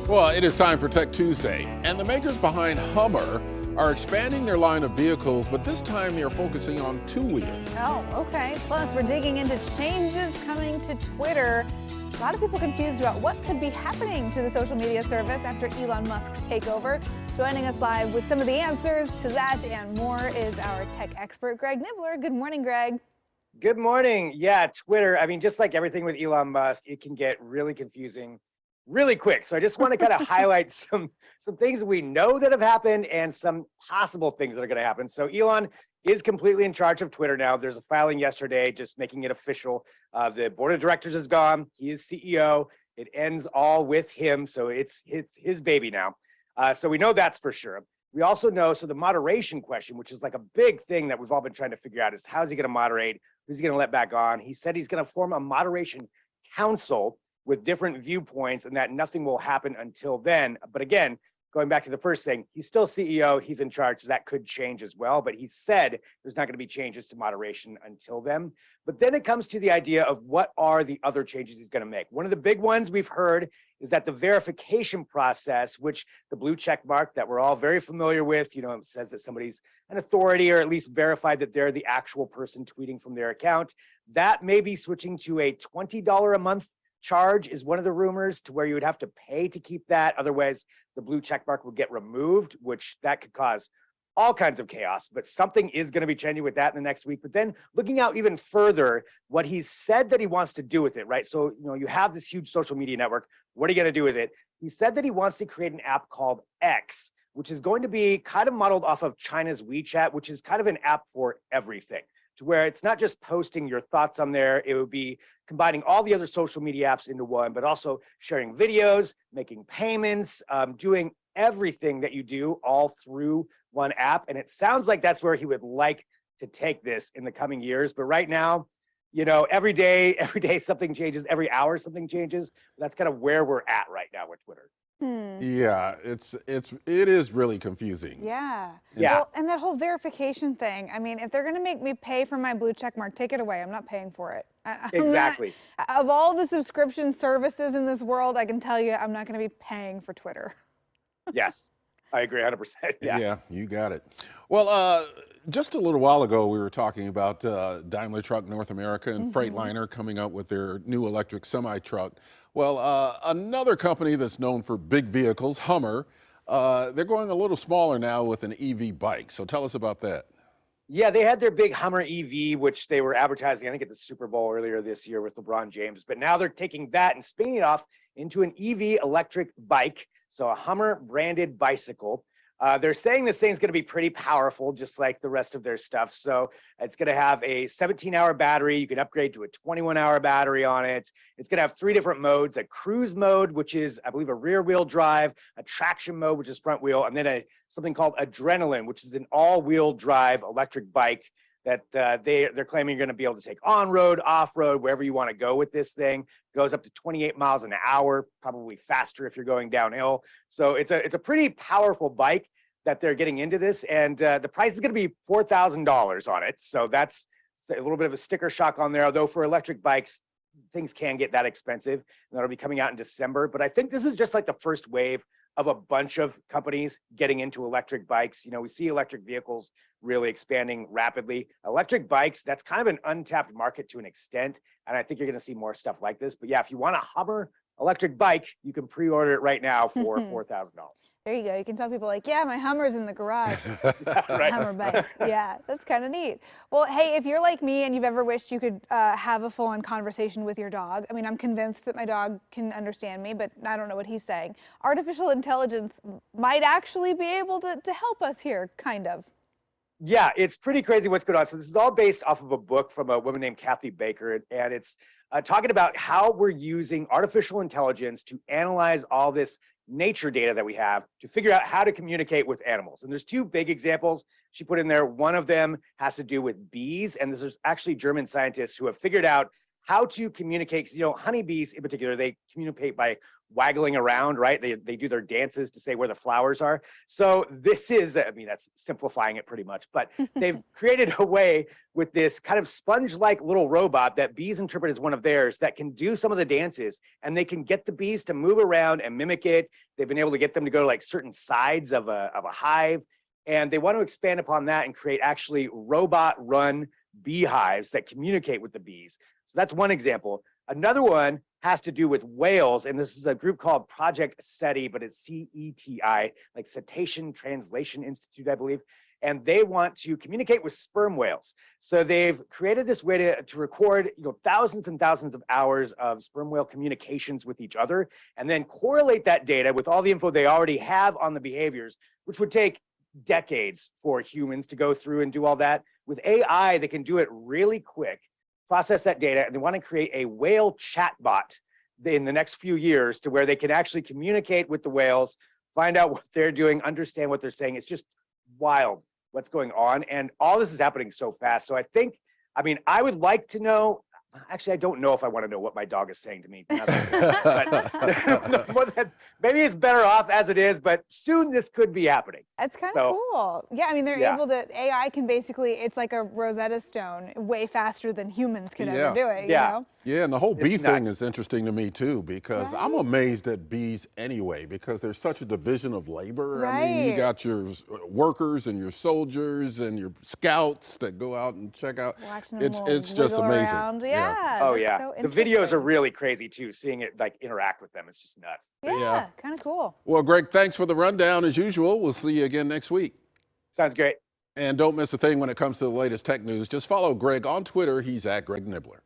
Well, it is time for Tech Tuesday, and the makers behind Hummer are expanding their line of vehicles, but this time they're focusing on two wheels. Oh, okay. Plus, we're digging into changes coming to Twitter. A lot of people confused about what could be happening to the social media service after Elon Musk's takeover. Joining us live with some of the answers to that and more is our tech expert, Greg Nibbler. Good morning, Greg. Good morning. Yeah, Twitter. I mean, just like everything with Elon Musk, it can get really confusing really quick. So I just want to kind of highlight some things we know that have happened and some possible things that are going to happen. So Elon is completely in charge of Twitter now. There's a filing yesterday just making it official. The board of directors is gone. He is CEO. It ends all with him. So it's his baby now. So we know that's for sure. We also know, so the moderation question, which is like a big thing that we've all been trying to figure out, is how is he going to moderate? Who's he going to let back on? He said he's going to form a moderation council with different viewpoints and that nothing will happen until then. But again, going back to the first thing, he's still CEO, he's in charge, so that could change as well. But he said there's not going to be changes to moderation until then. But then it comes to the idea of what are the other changes he's going to make. One of the big ones we've heard is that the verification process, which the blue check mark that we're all very familiar with, it says that somebody's an authority or at least verified that they're the actual person tweeting from their account, that may be switching to a $20 a month charge is one of the rumors, to where you would have to pay to keep that. Otherwise, the blue check mark will get removed, which that could cause all kinds of chaos. But something is going to be changing with that in the next week. But then looking out even further, what he's said that he wants to do with it, right? So, you have this huge social media network. What are you going to do with it? He said that he wants to create an app called X, which is going to be kind of modeled off of China's WeChat, which is kind of an app for everything, to where it's not just posting your thoughts on there. It would be combining all the other social media apps into one, but also sharing videos, making payments, doing everything that you do all through one app. And it sounds like that's where he would like to take this in the coming years. But right now, every day something changes, every hour something changes. That's kind of where we're at right now with Twitter. Yeah, it is really confusing. Yeah. Yeah. Well, and that whole verification thing, I mean, if they're going to make me pay for my blue check mark, take it away. I'm not paying for it. Exactly. Of all the subscription services in this world, I can tell you I'm not going to be paying for Twitter. Yes, I agree 100%. Yeah, you got it. Well, just a little while ago, we were talking about Daimler Truck North America and Freightliner coming out with their new electric semi-truck. Well, another company that's known for big vehicles, Hummer, they're going a little smaller now with an EV bike. So tell us about that. Yeah, they had their big Hummer EV, which they were advertising, I think, at the Super Bowl earlier this year with LeBron James. But now they're taking that and spinning it off into an EV electric bike. So a Hummer branded bicycle. They're saying this thing's going to be pretty powerful, just like the rest of their stuff. So it's going to have a 17-hour battery. You can upgrade to a 21-hour battery on it. It's going to have 3 different modes: a cruise mode, which is, I believe, a rear-wheel drive; a traction mode, which is front wheel; and then something called Adrenaline, which is an all-wheel drive electric bike that they're claiming you're going to be able to take on-road, off-road, wherever you want to go with this thing. It goes up to 28 miles an hour, probably faster if you're going downhill. So it's a pretty powerful bike that they're getting into this, and the price is going to be $4,000 on it. So that's a little bit of a sticker shock on there, although for electric bikes, things can get that expensive, and that'll be coming out in December. But I think this is just like the first wave of a bunch of companies getting into electric bikes. We see electric vehicles really expanding rapidly. Electric bikes, that's kind of an untapped market to an extent, and I think you're going to see more stuff like this. But yeah, if you want a Hummer electric bike, you can pre-order it right now for $4,000. There you go. You can tell people like, yeah, my Hummer's in the garage. Right. Hummer bike. Yeah, that's kind of neat. Well, hey, if you're like me and you've ever wished you could have a full-on conversation with your dog, I mean, I'm convinced that my dog can understand me, but I don't know what he's saying. Artificial intelligence might actually be able to help us here, kind of. Yeah, it's pretty crazy what's going on. So this is all based off of a book from a woman named Kathy Baker, and it's talking about how we're using artificial intelligence to analyze all this nature data that we have to figure out how to communicate with animals. And there's 2 big examples she put in there. One of them has to do with bees, and there's actually German scientists who have figured out how to communicate. 'Cause, you know, honeybees in particular, they communicate by waggling around, right? They do their dances to say where the flowers are. So this is, I mean, that's simplifying it pretty much, but they've created a way with this kind of sponge-like little robot that bees interpret as one of theirs that can do some of the dances, and they can get the bees to move around and mimic it. They've been able to get them to go to like certain sides of a hive, and they want to expand upon that and create actually robot-run beehives that communicate with the bees. So that's one example. Another one has to do with whales, and this is a group called Project SETI, but it's CETI, like Cetacean Translation Institute, I believe. And they want to communicate with sperm whales. So they've created this way to record, you know, thousands and thousands of hours of sperm whale communications with each other, and then correlate that data with all the info they already have on the behaviors, which would take decades for humans to go through and do all that. With AI, they can do it really quick, process that data, and they want to create a whale chatbot in the next few years to where they can actually communicate with the whales, find out what they're doing, understand what they're saying. It's just wild what's going on. And all this is happening so fast. So I think, I mean, I would like to know. Actually, I don't know if I want to know what my dog is saying to me. But maybe it's better off as it is, but soon this could be happening. That's kind of cool. Yeah, I mean, they're able to, AI can basically, it's like a Rosetta Stone, way faster than humans could ever do it, you know? Yeah, and the whole bee thing is interesting to me too, because I'm amazed at bees anyway, because there's such a division of labor. I mean, you got your workers and your soldiers and your scouts that go out and check out. It's just amazing. Yeah. Oh yeah. So the videos are really crazy too, seeing it like interact with them. It's just nuts. Yeah, kind of cool. Well, Greg, thanks for the rundown as usual. We'll see you again next week. Sounds great. And don't miss a thing when it comes to the latest tech news. Just follow Greg on Twitter. He's at Greg Nibbler.